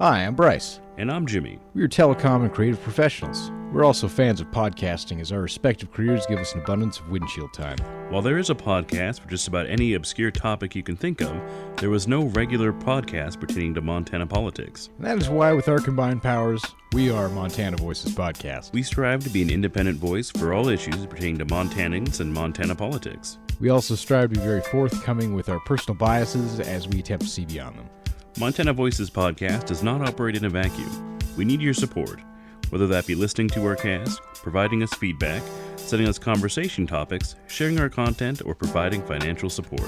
Hi, I'm Bryce. And I'm Jimmy. We are telecom and creative professionals. We're also fans of podcasting as our respective careers give us an abundance of windshield time. While there is a podcast for just about any obscure topic you can think of, there was no regular podcast pertaining to Montana politics. And that is why, with our combined powers, we are Montana Voices Podcast. We strive to be an independent voice for all issues pertaining to Montanans and Montana politics. We also strive to be very forthcoming with our personal biases as we attempt to see beyond them. Montana Voices Podcast does not operate in a vacuum. We need your support, whether that be listening to our cast, providing us feedback, sending us conversation topics, sharing our content, or providing financial support.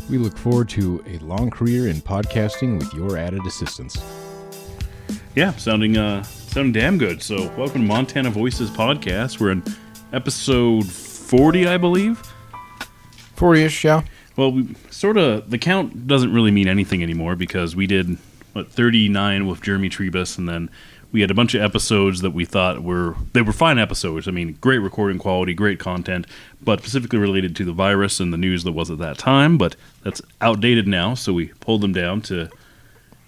We look forward to a long career in podcasting with your added assistance. Yeah, sounding damn good. So, welcome to Montana Voices Podcast. We're in episode 40, I believe. 40-ish, yeah. Well, the count doesn't really mean anything anymore because we did, 39 with Jeremy Trebus, and then we had a bunch of episodes that we thought were fine episodes. I mean, great recording quality, great content, but specifically related to the virus and the news that was at that time, but that's outdated now, so we pulled them down to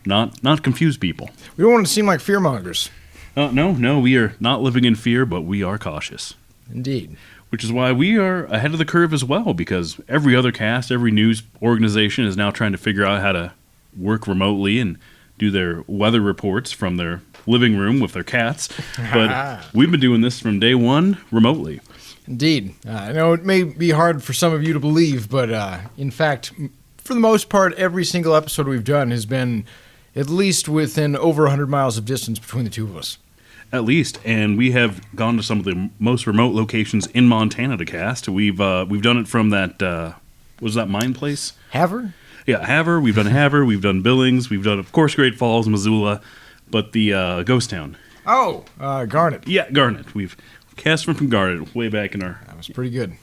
not confuse people. We don't want to seem like fearmongers. No, we are not living in fear, but we are cautious. Indeed. Which is why we are ahead of the curve as well, because every other cast, every news organization is now trying to figure out how to work remotely and do their weather reports from their living room with their cats. But we've been doing this from day one remotely. Indeed. I know it may be hard for some of you to believe, but in fact, for the most part, every single episode we've done has been at least within over 100 miles of distance between the two of us. At least, and we have gone to some of the most remote locations in Montana to cast. We've done it from that, what was that mine place? Haver? Yeah, Haver. We've done Haver. We've done Billings. We've done, of course, Great Falls, Missoula, but the Ghost Town. Oh, Garnet. Yeah, Garnet. We've cast from Garnet way back in our... That was pretty good.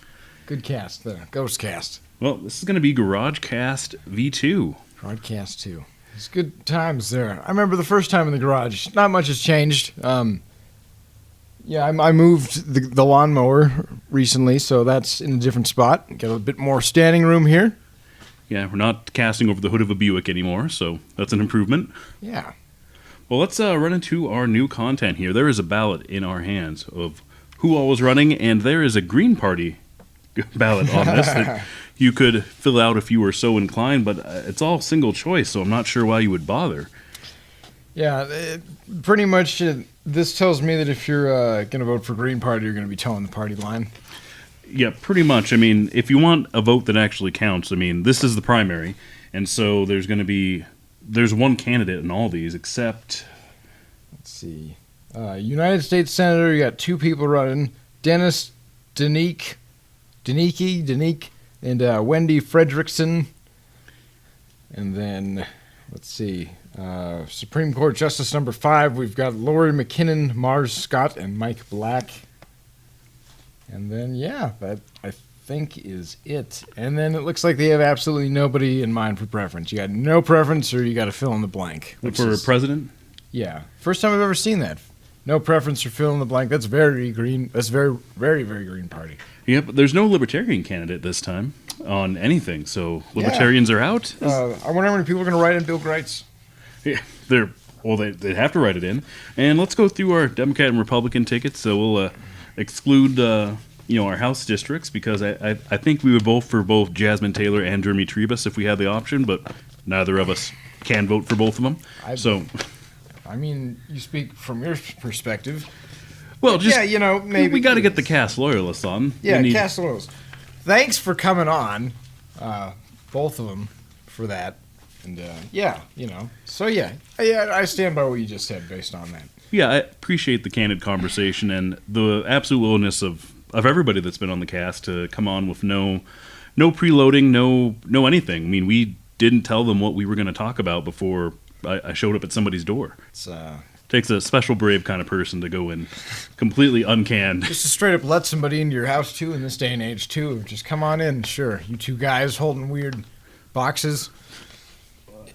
Good cast, the Ghost Cast. Well, this is going to be Garagecast V2. Garagecast 2. It's good times there. I remember the first time in the garage. Not much has changed. I moved the lawnmower recently, so that's in a different spot. Got a bit more standing room here. Yeah, we're not casting over the hood of a Buick anymore, so that's an improvement. Yeah. Well, let's run into our new content here. There is a ballot in our hands of who all was running, and there is a Green Party ballot on this that you could fill out if you were so inclined, but it's all single choice, so I'm not sure why you would bother. Yeah, pretty much this tells me that if you're going to vote for Green Party, you're going to be towing the party line. Yeah, pretty much. I mean, if you want a vote that actually counts, I mean, this is the primary, and so there's one candidate in all these, except... Let's see. United States Senator, you got two people running. Dennis Danique, and Wendy Fredrickson. And then, let's see, Supreme Court Justice number 5, we've got Lori McKinnon, Mars Scott, and Mike Black. And then, yeah, that I think is it. And then it looks like they have absolutely nobody in mind for preference. You got no preference, or you got to fill in the blank. For president? Yeah. First time I've ever seen that. No preference or fill in the blank. That's very green. That's very, very, very Green Party. Yeah, but there's no Libertarian candidate this time on anything, so Libertarians are out. I wonder how many people are going to write in Bill of Rights. Yeah, they'd have to write it in. And let's go through our Democrat and Republican tickets. So we'll exclude our House districts, because I think we would vote for both Jasmine Taylor and Jeremy Trebus if we had the option, but neither of us can vote for both of them. I mean, you speak from your perspective. Well, maybe we got to get the cast loyalists on. Yeah, cast loyalists. Thanks for coming on, both of them, for that. And So I stand by what you just said based on that. Yeah, I appreciate the candid conversation and the absolute willingness of everybody that's been on the cast to come on with no preloading, no anything. I mean, we didn't tell them what we were going to talk about before I showed up at somebody's door. Takes a special brave kind of person to go in completely uncanned. Just to straight up let somebody into your house, too, in this day and age, too. Just come on in, sure. You two guys holding weird boxes.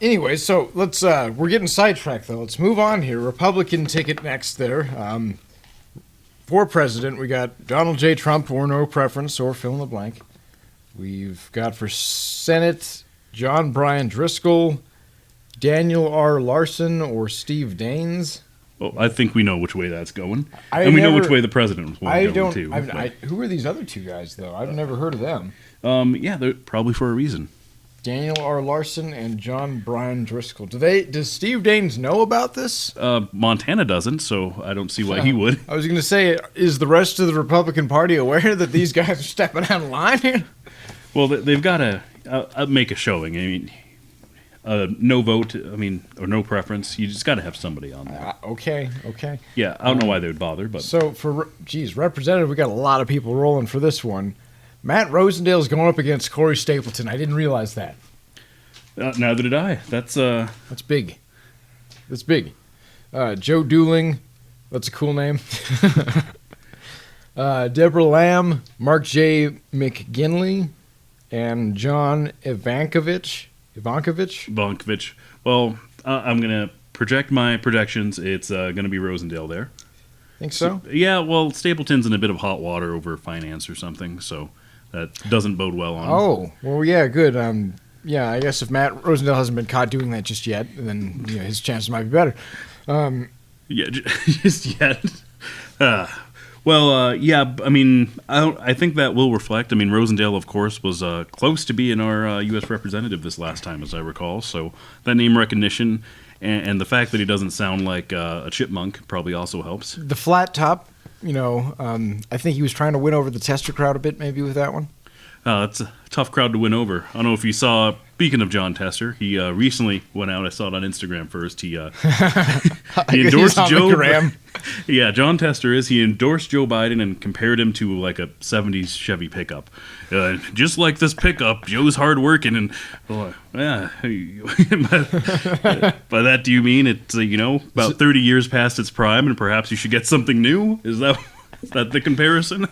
Anyway, so let's, we're getting sidetracked, though. Let's move on here. Republican ticket next there. For president, we got Donald J. Trump, or no preference, or fill in the blank. We've got for Senate, John Bryan Driscoll, Daniel R. Larson or Steve Daines. Well, I think we know which way that's going. I And we know never- which way the president was going, too. Who are these other two guys, though? I've never heard of them. Yeah, they're probably for a reason. Daniel R. Larson and John Brian Driscoll. Does Steve Daines know about this? Montana doesn't, so I don't see why he would. I was going to say, is the rest of the Republican Party aware that these guys are stepping out of line here? Well, they've got to make a showing. I mean, no vote, or no preference. You just got to have somebody on there. Okay. Yeah, I don't know why they would bother, but So, representative, we got a lot of people rolling for this one. Matt Rosendale's going up against Corey Stapleton. I didn't realize that. neither did I. That's big. That's big. Joe Dooling, that's a cool name. Deborah Lamb, Mark J. McGinley, and John Ivankovich. Well, I'm gonna project my projections. It's gonna be Rosendale there. Think so? Yeah. Well, Stapleton's in a bit of hot water over finance or something, so that doesn't bode well on him. Oh, well, yeah, good. Yeah, I guess if Matt Rosendale hasn't been caught doing that just yet, then his chances might be better. Yeah, just yet. Yeah. I think that will reflect. Rosendale, of course, was close to being our U.S. representative this last time, as I recall. So that name recognition and the fact that he doesn't sound like a chipmunk probably also helps. The flat top, I think he was trying to win over the Tester crowd a bit, maybe with that one. That's a tough crowd to win over. I don't know if you saw, speaking of John Tester, he recently went out, I saw it on Instagram first, he endorsed Joe. Yeah, John Tester he endorsed Joe Biden and compared him to like a 70s Chevy pickup. Just like this pickup, Joe's hardworking, and yeah. By that, do you mean it's about 30 years past its prime, and perhaps you should get something new? Is that the comparison?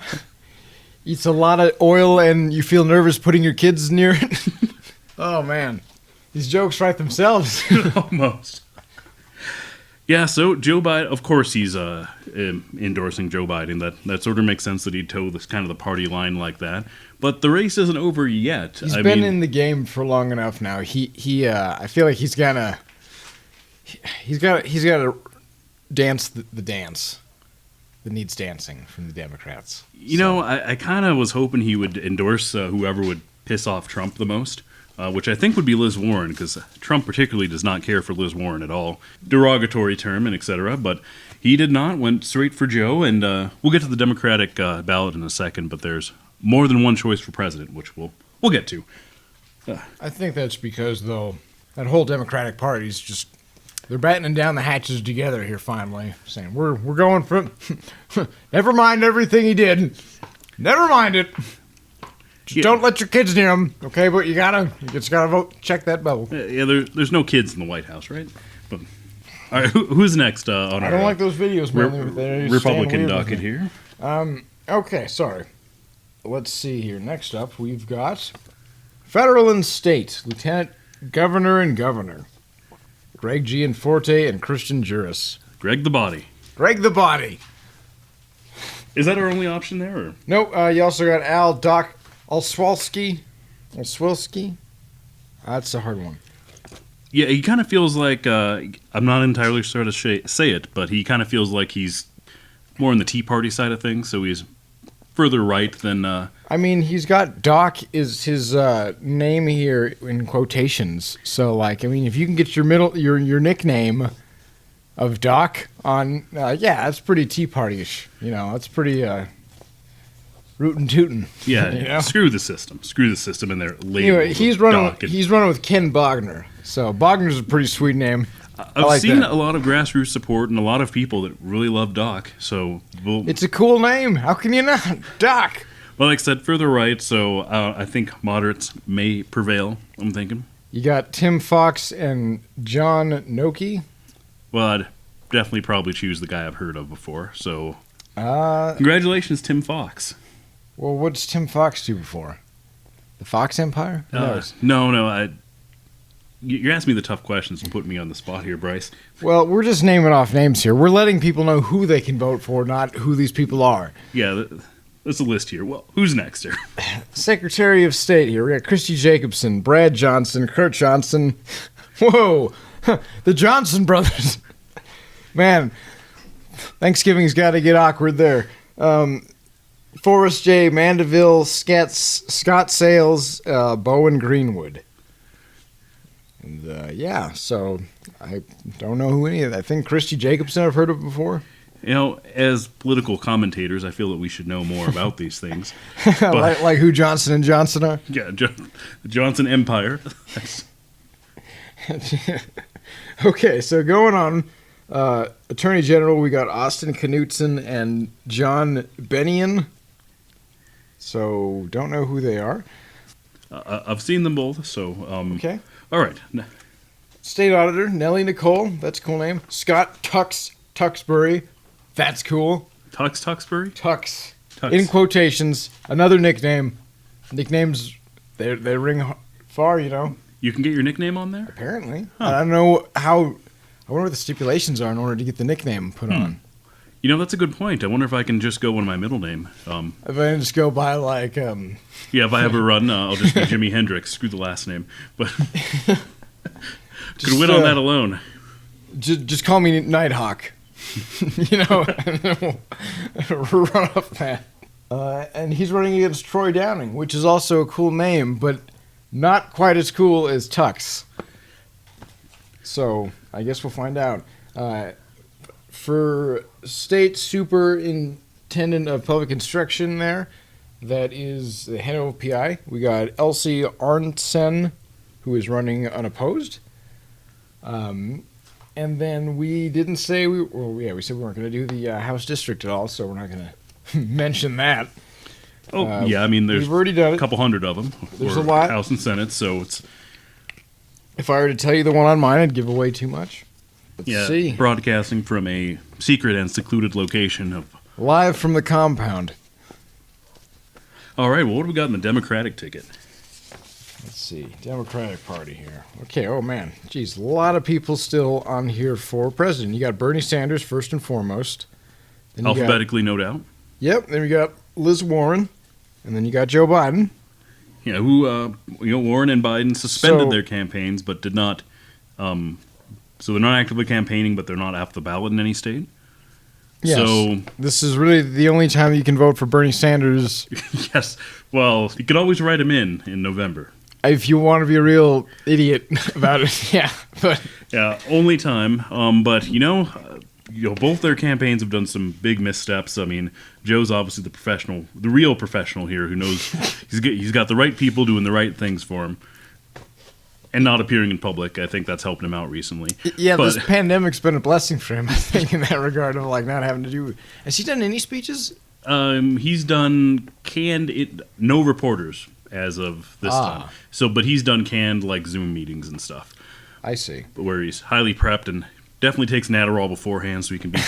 Eats a lot of oil, and you feel nervous putting your kids near it. Oh man, these jokes write themselves. Almost. Yeah, so Joe Biden, of course, he's endorsing Joe Biden. That sort of makes sense that he'd toe this kind of the party line like that. But the race isn't over yet. He's been in the game for long enough now. I feel like he's got to dance the dance that needs dancing from the Democrats. I kind of was hoping he would endorse whoever would piss off Trump the most. Which I think would be Liz Warren, because Trump particularly does not care for Liz Warren at all. Derogatory term and etc. But he did not, went straight for Joe, and we'll get to the Democratic ballot in a second, but there's more than one choice for president, which we'll get to. I think that's because, though, that whole Democratic Party's just, they're battening down the hatches together here finally, saying, we're going for, never mind everything he did. Never mind it. Just don't let your kids near him, okay? But you just gotta vote. Check that bubble. Yeah, there's no kids in the White House, right? But all right, who's next on our? I don't like those videos, man. Republican docket here. Okay, sorry. Let's see here. Next up, we've got federal and state lieutenant governor and governor, Greg Gianforte and Christian Juris. Greg the Body. Greg the Body. Is that our only option there? Or? Nope. You also got Al Doc. Olszewski. That's a hard one. Yeah, he kind of feels like, I'm not entirely sure to say it, but he kind of feels like he's more on the Tea Party side of things, so he's further right than... he's got Doc is his name here in quotations, so, if you can get your nickname of Doc on, that's pretty Tea Party-ish, that's pretty... rootin' tootin'. Yeah, screw the system. Screw the system in there. He's running with Ken Bogner. So Bogner's a pretty sweet name. I've seen a lot of grassroots support and a lot of people that really love Doc. So it's a cool name. How can you not? Doc. Well, like I said, further right. So I think moderates may prevail. I'm thinking. You got Tim Fox and John Noki. Well, I'd definitely probably choose the guy I've heard of before. So congratulations, Tim Fox. Well, what's Tim Fox do before? The Fox Empire? No. You're asking me the tough questions and putting me on the spot here, Bryce. Well, we're just naming off names here. We're letting people know who they can vote for, not who these people are. Yeah, there's a list here. Well, who's next here? Secretary of State here. We got Christy Jacobson, Brad Johnson, Kurt Johnson. Whoa. The Johnson brothers. Man, Thanksgiving's got to get awkward there. Forrest J. Mandeville, Scott Sales, Bowen Greenwood. And yeah, so I don't know who any of that. I think Christy Jacobson I've heard of before. As political commentators, I feel that we should know more about these things. like who Johnson and Johnson are? Yeah, the Johnson Empire. Okay, so going on, Attorney General, we got Austin Knutson and John Benion. So don't know who they are. I've seen them both, so... Okay. All right. State Auditor, Nellie Nicole. That's a cool name. Scott Tuxbury. That's cool. Tuxbury? Tux. In quotations. Another nickname. Nicknames, they ring far, you know. You can get your nickname on there? Apparently. Huh. I don't know how... I wonder what the stipulations are in order to get the nickname put on. That's a good point. I wonder if I can just go with my middle name. If I can just go by, like... Yeah, if I ever run, I'll just be Jimi Hendrix. Screw the last name. But could win on that alone. Just call me Nighthawk. Run off that. And he's running against Troy Downing, which is also a cool name, but not quite as cool as Tux. So I guess we'll find out. For State Superintendent of Public Instruction there, that is the head of PI. We got Elsie Arntzen, who is running unopposed. And then we didn't say we said we weren't going to do the House District at all, so we're not going to mention that. There's we've already done a it. couple hundred of them. There's a lot. House and Senate, so it's... If I were to tell you the one on mine, I'd give away too much. Let's see. Broadcasting from a secret and secluded location of... Live from the compound. All right, well, what do we got in the Democratic ticket? Let's see. Democratic Party here. Okay, oh man. Geez, a lot of people still on here for president. You got Bernie Sanders first and foremost. Then Alphabetically, no doubt. Yep, then we got Liz Warren. And then you got Joe Biden. Yeah, who, Warren and Biden suspended their campaigns, but did not, so they're not actively campaigning, but they're not off the ballot in any state. Yes. So this is really the only time you can vote for Bernie Sanders. Yes. Well, you could always write him in November. If you want to be a real idiot about it, yeah. But yeah, only time. But both their campaigns have done some big missteps. I mean, Joe's obviously the real professional here, who knows he's got the right people doing the right things for him, and not appearing in public. I think that's helped him out recently. Yeah, this pandemic's been a blessing for him, I think, in that regard of like not having to do. Has he done any speeches? He's done no reporters as of this time. So, but he's done canned like Zoom meetings and stuff. I see. Where he's highly prepped and definitely takes an Adderall beforehand so he can be.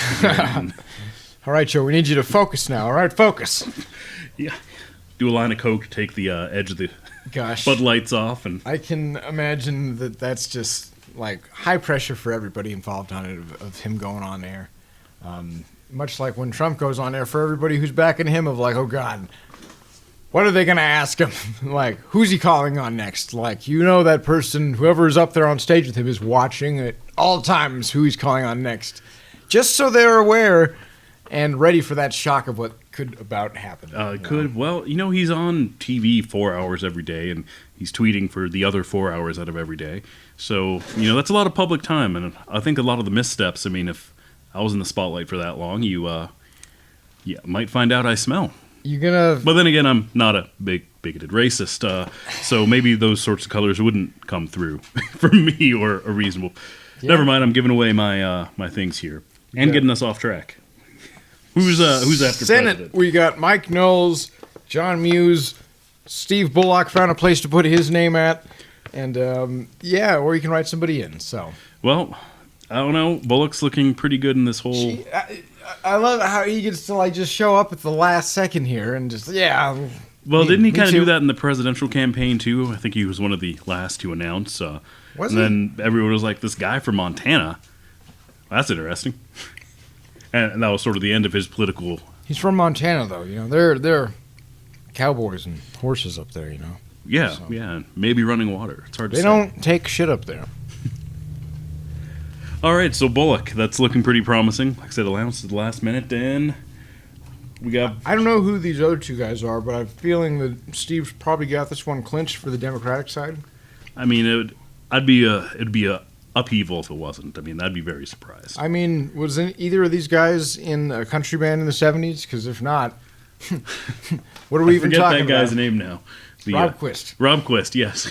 All right, Joe, we need you to focus now. All right, focus. Yeah. Do a line of coke, take the edge of the Bud Lights off, and I can imagine that's just like high pressure for everybody involved on it of him going on air. Much like when Trump goes on air, for everybody who's backing him, of like, oh God, what are they going to ask him? Like, who's he calling on next? Like, that person, whoever's up there on stage with him, is watching at all times who he's calling on next, just so they're aware and ready for that shock of what could about happen. Well, he's on TV 4 hours every day, and he's tweeting for the other 4 hours out of every day. So, that's a lot of public time, and I think a lot of the missteps, I mean, if I was in the spotlight for that long, you might find out I smell. But then again, I'm not a bigoted racist, so maybe those sorts of colors wouldn't come through for me or a reasonable... Yeah. Never mind, I'm giving away my my things here and getting us off track. Who's after Senate? president? We got Mike Knowles, John Muse, Steve Bullock found a place to put his name at, and or you can write somebody in. So, well, I don't know. Bullock's looking pretty good in this whole. I love how he gets to like just show up at the last second here and just Well, didn't he kind of do that in the presidential campaign too? I think he was one of the last to announce. Then everyone was like, "This guy from Montana, that's interesting." And that was sort of the end of his political... He's from Montana, though. They're cowboys and horses up there, Yeah, yeah. Maybe running water. It's hard to say. They don't take shit up there. All right, so Bullock, that's looking pretty promising. Like I said, announced at the last minute, and we got... I don't know who these other two guys are, but I'm feeling that Steve's probably got this one clinched for the Democratic side. I mean, it'd be a upheaval if it wasn't. I mean, I'd be very surprised. I mean, was either of these guys in a country band in the 70s? Because if not, what are we even talking about? I forget that guy's name now. Rob Quist. Rob Quist, yes.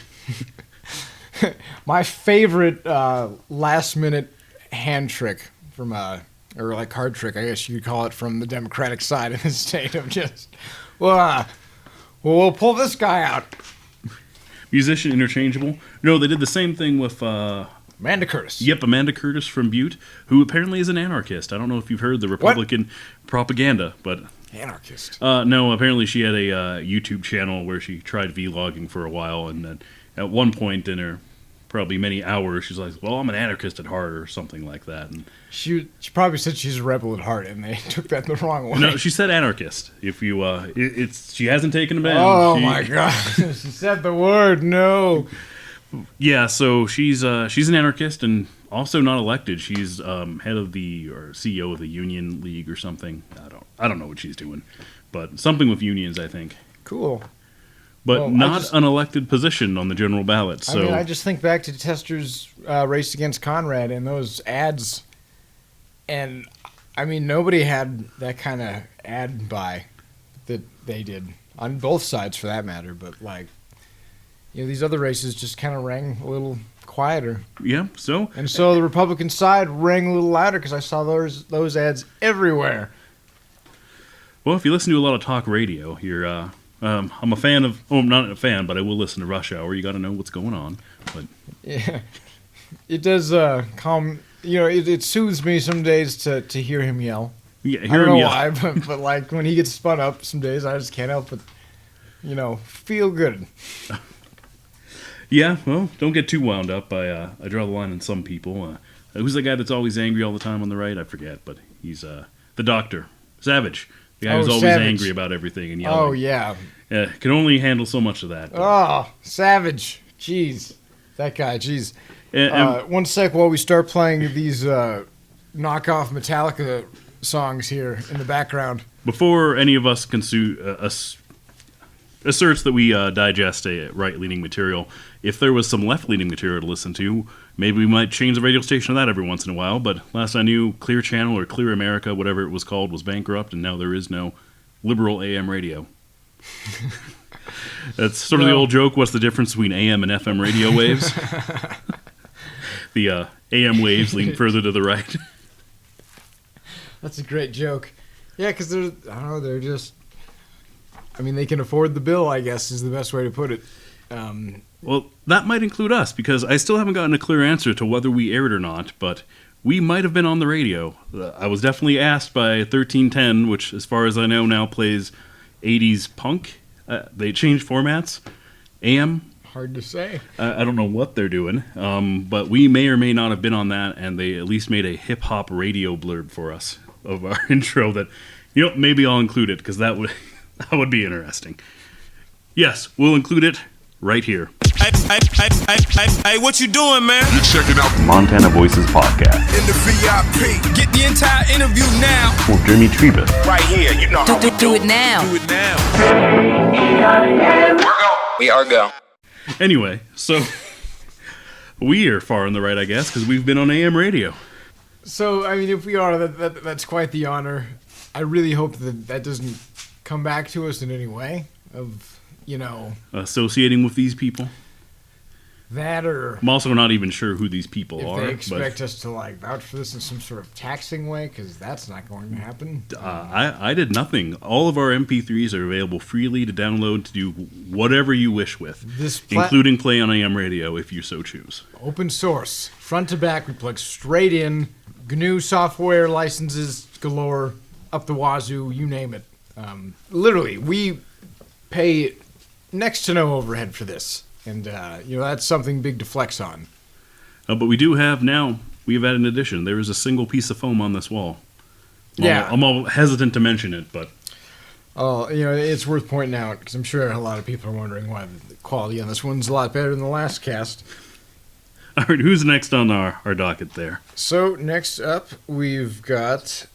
My favorite last-minute hand trick from or like card trick, I guess you could call it, from the Democratic side of the state of just, we'll pull this guy out. Musician interchangeable. No, they did the same thing with Amanda Curtis. Yep, Amanda Curtis from Butte, who apparently is an anarchist. I don't know if you've heard the Republican propaganda, but... Anarchist? No, apparently she had a YouTube channel where she tried vlogging for a while, and then at one point in her probably many hours, she's like, well, I'm an anarchist at heart, or something like that. And she probably said she's a rebel at heart, and they took that the wrong way. No, she said anarchist. If you, she hasn't taken a ban. Oh my God, she said the word. No. Yeah, so she's an anarchist and also not elected. She's head of the or CEO of the Union League or something. I don't know what she's doing, but something with unions, I think. Cool. But well, not an elected position on the general ballot. So I mean, I just think back to Tester's race against Conrad and those ads, and I mean, nobody had that kind of ad buy that they did on both sides, for that matter. But like, you know, these other races just kind of rang a little quieter. Yeah. So the Republican side rang a little louder because I saw those ads everywhere. Well, if you listen to a lot of talk radio, you're. I'm a fan of. Oh, I'm not a fan, but I will listen to Rush Hour. You got to know what's going on. But yeah, it does calm. You know, it soothes me some days to hear him yell. Yeah, I don't know why, but like when he gets spun up, some days I just can't help but, you know, feel good. Yeah, well, don't get too wound up. I draw the line on some people. Who's the guy that's always angry all the time on the right? I forget, but he's the doctor, Savage. The guy who's always Savage. Angry about everything and yelling. Oh, yeah. Can only handle so much of that. Oh, Savage. Jeez. That guy, jeez. And, one sec while we start playing these knockoff Metallica songs here in the background. Before any of us asserts that we digest a right-leaning material, if there was some left-leaning material to listen to, maybe we might change the radio station to that every once in a while. But last I knew, Clear Channel or Clear America, whatever it was called, was bankrupt, and now there is no liberal AM radio. That's sort of the old joke. What's the difference between AM and FM radio waves? The AM waves lean further to the right. That's a great joke. Yeah, because they're just... I mean, they can afford the bill, I guess, is the best way to put it. Well, that might include us, because I still haven't gotten a clear answer to whether we aired or not, but we might have been on the radio. I was definitely asked by 1310, which, as far as I know, now plays 80s punk. They changed formats. AM. Hard to say. I don't know what they're doing, but we may or may not have been on that, and they at least made a hip-hop radio blurb for us of our intro that, maybe I'll include it, because that would be interesting. Yes, we'll include it right here. Hey, what you doing, man? You're checking out Montana Voices Podcast. In the VIP. Get the entire interview now. With Jeremy Trebus. Right here, you know how we Do it now. do it now. We are go. Anyway, so we are far on the right, I guess, because we've been on AM radio. So, I mean, if we are, that's quite the honor. I really hope that doesn't come back to us in any way of, Associating with these people. that or I'm also not even sure who these people if are. they expect us to, vouch for this in some sort of taxing way, because that's not going to happen. I did nothing. All of our MP3s are available freely to download to do whatever you wish with, including play on AM radio if you so choose. Open source. Front to back, we plug straight in. GNU software licenses galore, up the wazoo, you name it. Literally, we pay next to no overhead for this. And, that's something big to flex on. But we do have now, we have added an addition. There is a single piece of foam on this wall. Yeah. I'm all hesitant to mention it, but... Oh, it's worth pointing out, because I'm sure a lot of people are wondering why the quality on this one's a lot better than the last cast. All right, who's next on our docket there? So next up, we've got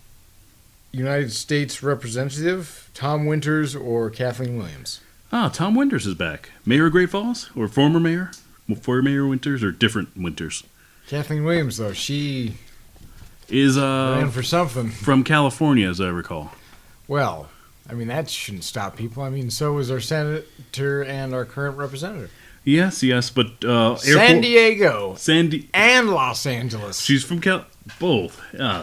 United States Representative Tom Winters or Kathleen Williams. Ah, Tom Winters is back. Mayor of Great Falls? Or former mayor? Former Mayor Winters or different Winters? Kathleen Williams, though, she Is ran for something. from California, as I recall. Well, I mean, that shouldn't stop people. I mean, so was our senator and our current representative. Yes, but San Diego Sandy. and Los Angeles. She's from both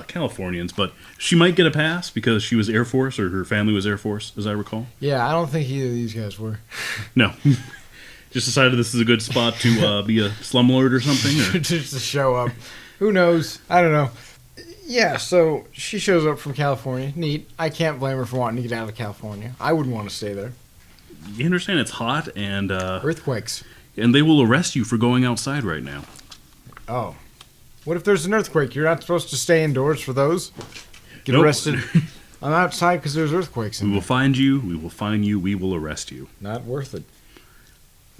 Californians, but she might get a pass because she was Air Force, or her family was Air Force, as I recall. Yeah, I don't think either of these guys were. No, just decided this is a good spot to be a slumlord or something. Or? Just to show up. Who knows? I don't know. Yeah, so she shows up from California. Neat. I can't blame her for wanting to get out of California. I wouldn't want to stay there. You understand it's hot and Earthquakes. and they will arrest you for going outside right now. Oh. What if there's an earthquake? You're not supposed to stay indoors for those? Get Nope. arrested. I'm outside because there's earthquakes. We will find you. We will find you. We will arrest you. Not worth it.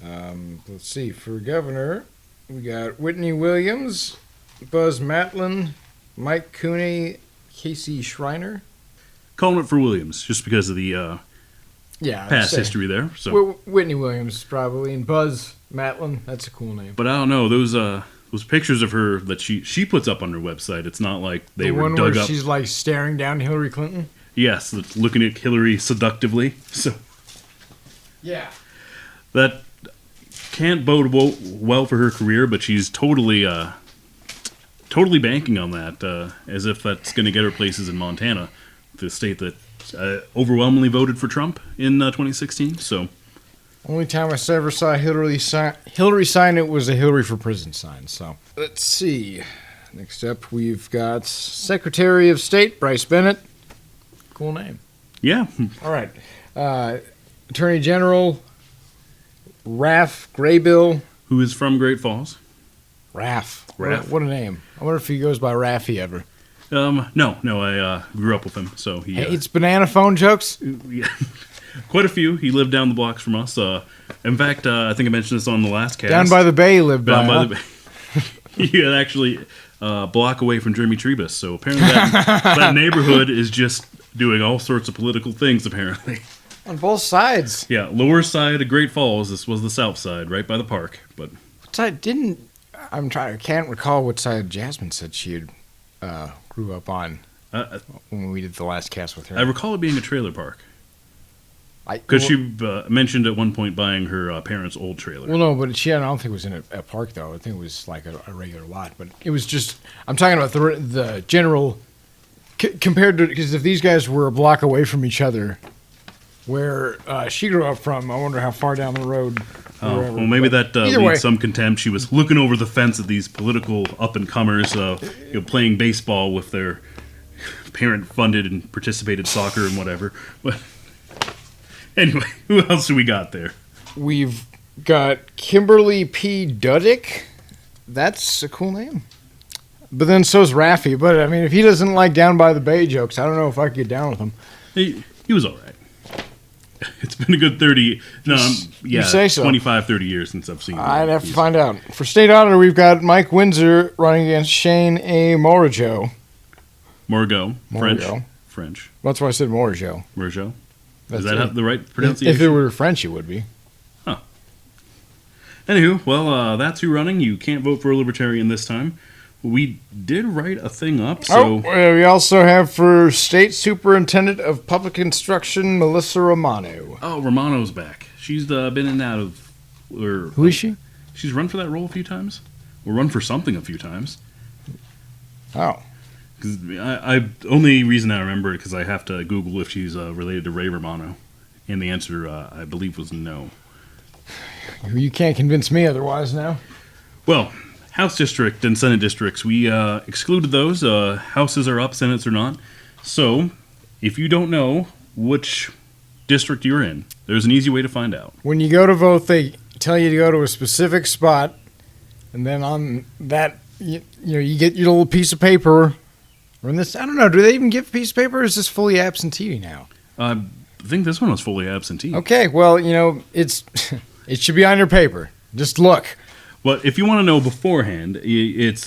Let's see. For governor, we got Whitney Williams, Buzz Matlin, Mike Cooney, Casey Schreiner. Calling it for Williams, just because of the Yeah, I'd past say history there. So, Whitney Williams probably, and Buzz Matlin. That's a cool name. but I don't know those pictures of her that she puts up on her website. It's not like they The were one dug where up. she's like staring down Hillary Clinton. Yes, it's looking at Hillary seductively. So Yeah. that can't bode well for her career, but she's totally banking on that, as if that's going to get her places in Montana, the state that overwhelmingly voted for Trump in 2016. So Only time I ever saw Hillary sign it was a Hillary for Prison sign. So let's see. Next up, we've got Secretary of State Bryce Bennett. Cool name. yeah, All right. Attorney General Raph Graybill. who is from Great Falls? Raph. Raph. What a name. I wonder if he goes by Raffy ever. No, I grew up with him, so he Hey, it's banana phone jokes. yeah, quite a few. He lived down the blocks from us. In fact, I think I mentioned this on the last cast. Down by the bay he lived Down by. by the bay. He had actually a block away from Jeremy Trebus, so apparently that neighborhood is just doing all sorts of political things, apparently. On both sides. Yeah, lower side of Great Falls. This was the south side, right by the park. But What side I can't recall what side Jasmine said she had grew up on when we did the last cast with her. I recall it being a trailer park. Because she mentioned at one point buying her parents' old trailer. Well, no, but I don't think it was in a park, though. I think it was like a regular lot. But it was just, I'm talking about the general, compared to, because if these guys were a block away from each other, where she grew up from, I wonder how far down the road. Well, maybe that either way. leads some contempt. She was looking over the fence at these political up-and-comers playing baseball with their parent-funded and participated soccer and whatever. But anyway, who else do we got there? We've got Kimberly P. Duddick. That's a cool name. But then so's Raffy. But, I mean, if he doesn't like down by the bay jokes, I don't know if I could get down with him. He was all right. It's been a good 30, You say so. 25, 30 years since I've seen him. I'd have to find out. For state auditor, we've got Mike Windsor running against Shane A. Morijo. Morgo. Morgo. French. That's why I said Morijo. Morgo. That's Is that it. the right pronunciation? If it were French, it would be. Anywho, well, that's who running. You can't vote for a libertarian this time. We did write a thing up, so... we also have for State Superintendent of Public Instruction, Melissa Romano. Oh, Romano's back. She's been in and out of... Who is she? She's run for that role a few times. Or run for something a few times. Oh. Because I only reason I remember it because I have to Google if she's related to Ray Romano. And the answer, I believe, was no. You can't convince me otherwise now. Well... House district and Senate districts, we excluded those. Houses are up, Senates are not. So, if you don't know which district you're in, there's an easy way to find out. When you go to vote, they tell you to go to a specific spot, and then on that, you get your little piece of paper. Or in this, I don't know, do they even give a piece of paper, or is this fully absentee now? I think this one was fully absentee. Okay, well, it's it should be on your paper. Just look. But if you want to know beforehand, it's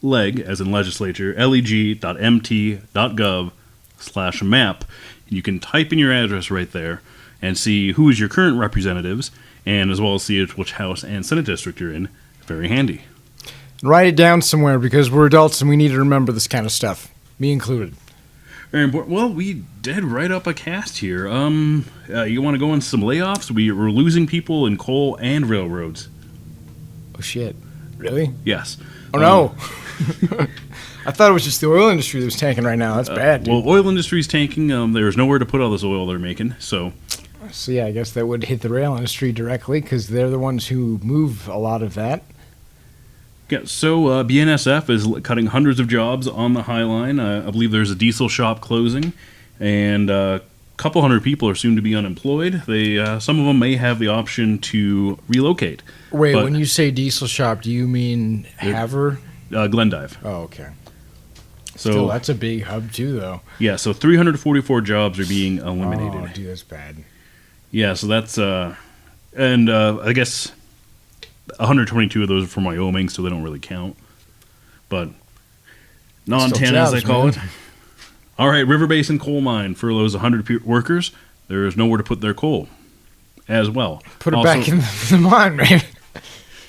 leg, as in legislature, leg.mt.gov/map. You can type in your address right there and see who is your current representatives, and as well as see which House and Senate district you're in. Very handy. Write it down somewhere because we're adults and we need to remember this kind of stuff. Me included. Very important. Well, we did write up a cast here. You want to go on some layoffs? We're losing people in coal and railroads. Oh, shit. Really? Yes. Oh, no. I thought it was just the oil industry that was tanking right now. That's bad, dude. Well, oil industry's tanking. There's nowhere to put all this oil they're making, so... So, yeah, I guess that would hit the rail industry directly because they're the ones who move a lot of that. Yeah, so BNSF is cutting hundreds of jobs on the High Line. I believe there's a diesel shop closing, and a couple hundred people are soon to be unemployed. Some of them may have the option to relocate. Wait, when you say diesel shop, do you mean Haver? Glendive. Oh, okay. So Still, that's a big hub, too, though. Yeah, so 344 jobs are being eliminated. Oh, dude, that's bad. Yeah, so that's... and I guess 122 of those are from Wyoming, so they don't really count. But non-Montana, as they call it. All right, River Basin Coal Mine furloughs 100 workers. There is nowhere to put their coal as well. Put it back in the mine, man.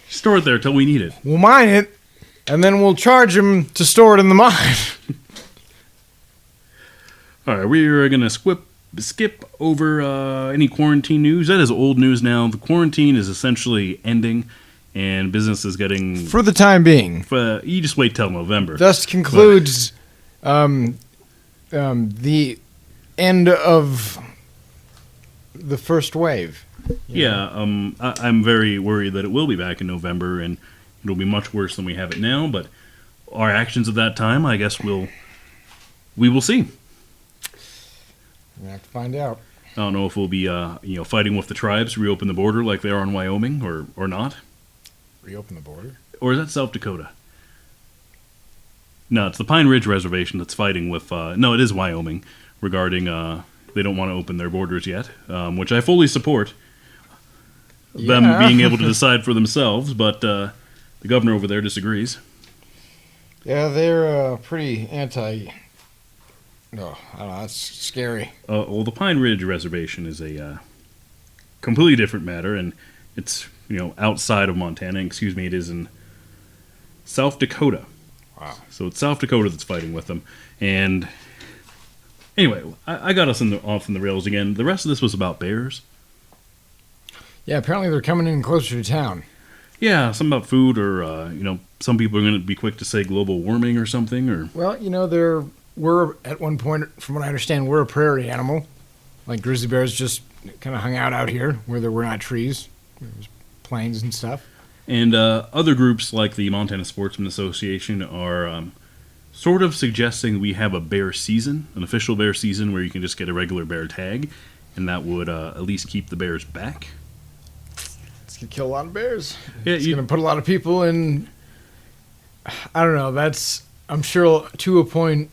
Store it there till we need it. We'll mine it, and then we'll charge them to store it in the mine. All right, we're going to skip over any quarantine news. That is old news now. The quarantine is essentially ending, and business is getting... For the time being. You just wait till November. Thus concludes the end of the first wave. Yeah, I'm very worried that it will be back in November, and it'll be much worse than we have it now, but our actions at that time, I guess we will see. We have to find out. I don't know if we'll be fighting with the tribes to reopen the border like they are in Wyoming or not. Reopen the border? Or is that South Dakota? No, it's the Pine Ridge Reservation that's fighting with... no, it is Wyoming regarding they don't want to open their borders yet, which I fully support. Them being able to decide for themselves, but the governor over there disagrees. Yeah, they're pretty anti... No, I don't know, that's scary. Well, the Pine Ridge Reservation is a completely different matter, and it's outside of Montana. Excuse me, it is in South Dakota. Wow. So it's South Dakota that's fighting with them. And anyway, I got us off in the rails again. The rest of this was about bears. Yeah, apparently they're coming in closer to town. Yeah, something about food, or some people are going to be quick to say global warming or something. Or well, we're at one point, from what I understand, we're a prairie animal. Like grizzly bears just kind of hung out here where there were not trees. There was plains and stuff. And other groups like the Montana Sportsman Association are sort of suggesting we have a bear season, an official bear season where you can just get a regular bear tag, and that would at least keep the bears back. It's going to kill a lot of bears. Yeah, it's going to put a lot of people in... I don't know. That's, I'm sure, to a point...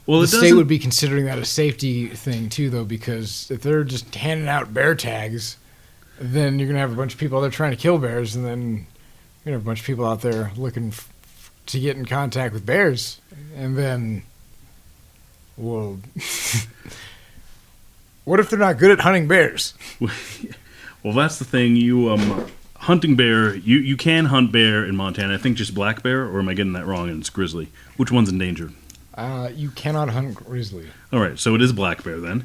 Well, the state would be considering that a safety thing, too, though, because if they're just handing out bear tags, then you're going to have a bunch of people out there trying to kill bears, and then you're going to have a bunch of people out there looking to get in contact with bears. And then, well, what if they're not good at hunting bears? Well, that's the thing. Hunting bear, you can hunt bear in Montana. I think just black bear, or am I getting that wrong and it's grizzly? Which one's endangered? You cannot hunt grizzly. All right, so it is black bear then.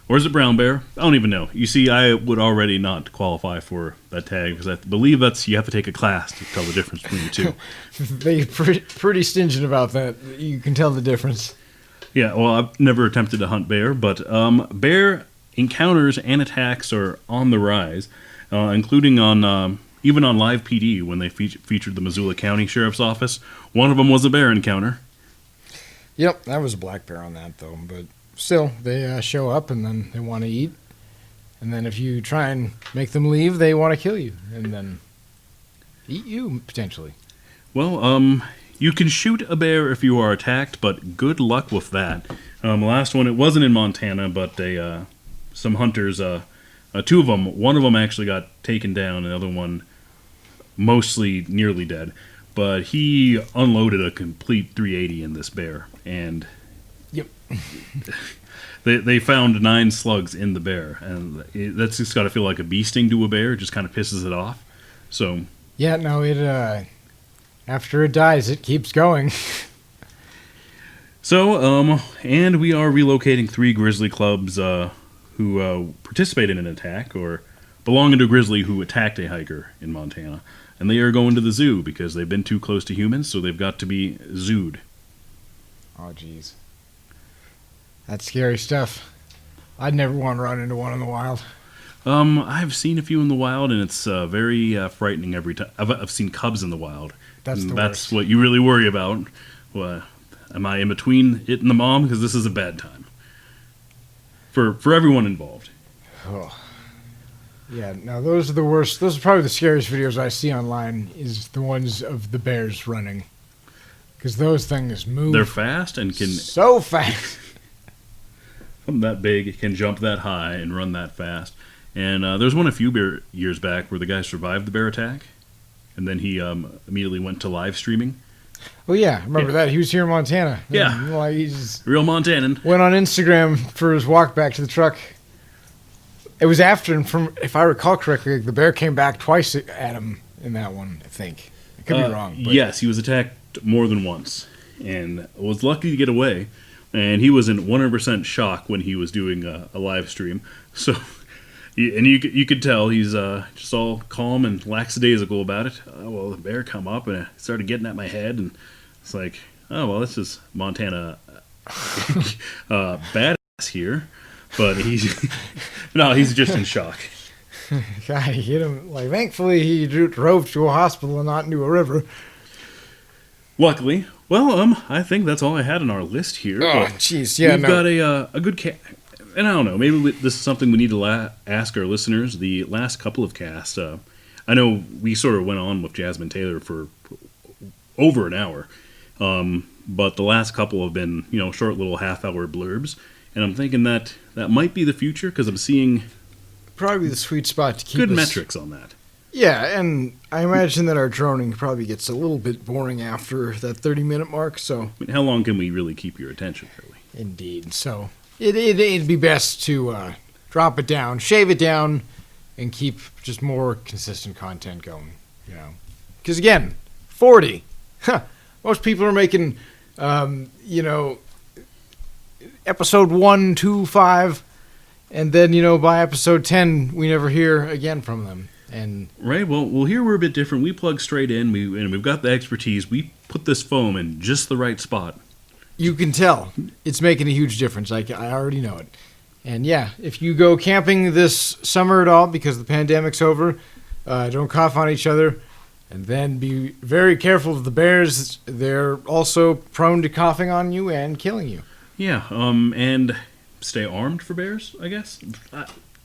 Or is it brown bear? I don't even know. You see, I would already not qualify for that tag because I believe you have to take a class to tell the difference between the two. They're pretty stingent about that. You can tell the difference. Yeah, well, I've never attempted to hunt bear, but bear encounters and attacks are on the rise, including on even on Live PD when they featured the Missoula County Sheriff's Office. One of them was a bear encounter. Yep, that was a black bear on that, though. But still, they show up, and then they want to eat. And then if you try and make them leave, they want to kill you. And then eat you, potentially. Well, you can shoot a bear if you are attacked, but good luck with that. The last one, it wasn't in Montana, but some hunters, two of them, one of them actually got taken down, and the other one mostly nearly dead. But he unloaded a complete 380 in this bear, and Yep. they found 9 slugs in the bear, and that's just got to feel like a bee sting to a bear. It just kind of pisses it off. So Yeah, no, it after it dies, it keeps going. So, and we are relocating 3 grizzly clubs who participated in an attack or belonging to a grizzly who attacked a hiker in Montana. And they are going to the zoo because they've been too close to humans, so they've got to be zooed. Oh, jeez. That's scary stuff. I'd never want to run into one in the wild. I've seen a few in the wild, and it's very frightening every time. I've seen cubs in the wild. That's the That's worst. what you really worry about. Am I in between it and the mom? Because this is a bad time. For everyone involved. Oh. Yeah, no, those are the worst. Those are probably the scariest videos I see online, is the ones of the bears running. Because those things move They're fast and can so fast. something that big, can jump that high, and run that fast. And there's one a few years back where the guy survived the bear attack, and then he immediately went to live streaming. Oh, yeah, I remember that. He was here in Montana. Yeah. And, like, he just Real Montanan. went on Instagram for his walk back to the truck. It was after, and from, if I recall correctly, the bear came back twice at him in that one, I think. I could be wrong. But Yes, he was attacked more than once, and was lucky to get away. And he was in 100% shock when he was doing a live stream. So, and you could tell he's just all calm and lackadaisical about it. Well, the bear come up and it started getting at my head, and it's like, oh well, this is Montana badass here, but he's just in shock. God, he hit him. Like, thankfully, he drove to a hospital and not into a river. Luckily, well, I think that's all I had on our list here. Oh, but jeez, yeah, we've no. got a good and I don't know, maybe this is something we need to ask our listeners. The last couple of casts, I know we sort of went on with Jasmine Taylor for over an hour, but the last couple have been, short little half-hour blurbs, and I'm thinking that might be the future because I'm seeing Probably the sweet spot to keep good us- metrics on that. Yeah, and I imagine that our droning probably gets a little bit boring after that 30-minute mark, so... I mean, how long can we really keep your attention, really? Indeed. So it'd be best to drop it down, shave it down, and keep just more consistent content going. Because again, 40. Most people are making, episode 1, 2, 5, and then by episode 10, we never hear again from them. And Right. Well, here we're a bit different. We plug straight in. We've got the expertise. We put this foam in just the right spot. you can tell it's making a huge difference. I already know it. And yeah, if you go camping this summer at all because the pandemic's over, don't cough on each other. And then be very careful of the bears. They're also prone to coughing on you and killing you. Yeah. And stay armed for bears, I guess.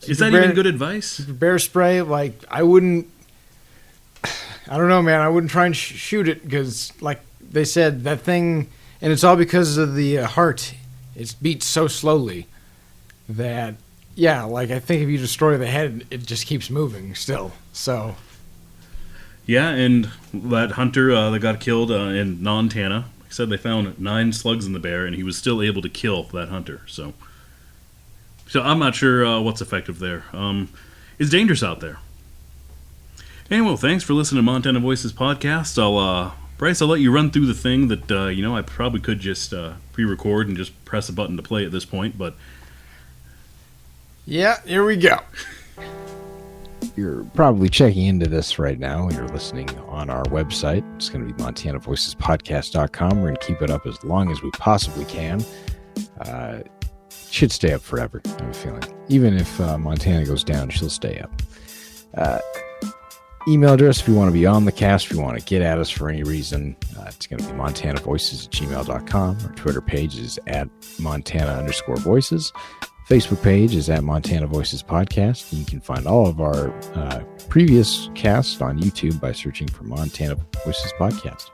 Is that bear- even good advice? Bear spray, like, I don't know, man. I wouldn't try and shoot it because, like they said, that thing, and it's all because of the heart. It beats so slowly that, yeah, like, I think if you destroy the head, it just keeps moving still. So, Yeah, and that hunter that got killed in Montana, like I said, they found 9 slugs in the bear, and he was still able to kill that hunter. So I'm not sure what's effective there. It's dangerous out there. Anyway, thanks for listening to Montana Voices podcast. Bryce, I'll let you run through the thing that I probably could just pre-record and just press a button to play at this point, but yeah, here we go. You're probably checking into this right now. You're listening on our website. It's going to be MontanaVoicesPodcast.com. We're going to keep it up as long as we possibly can. It should stay up forever, I have a feeling. Even if Montana goes down, she'll stay up. Email address if you want to be on the cast, if you want to get at us for any reason, it's going to be MontanaVoices@gmail.com. Our Twitter page is @Montana_voices. Facebook page is @Montana Voices Podcast. You can find all of our previous casts on YouTube by searching for Montana Voices Podcast.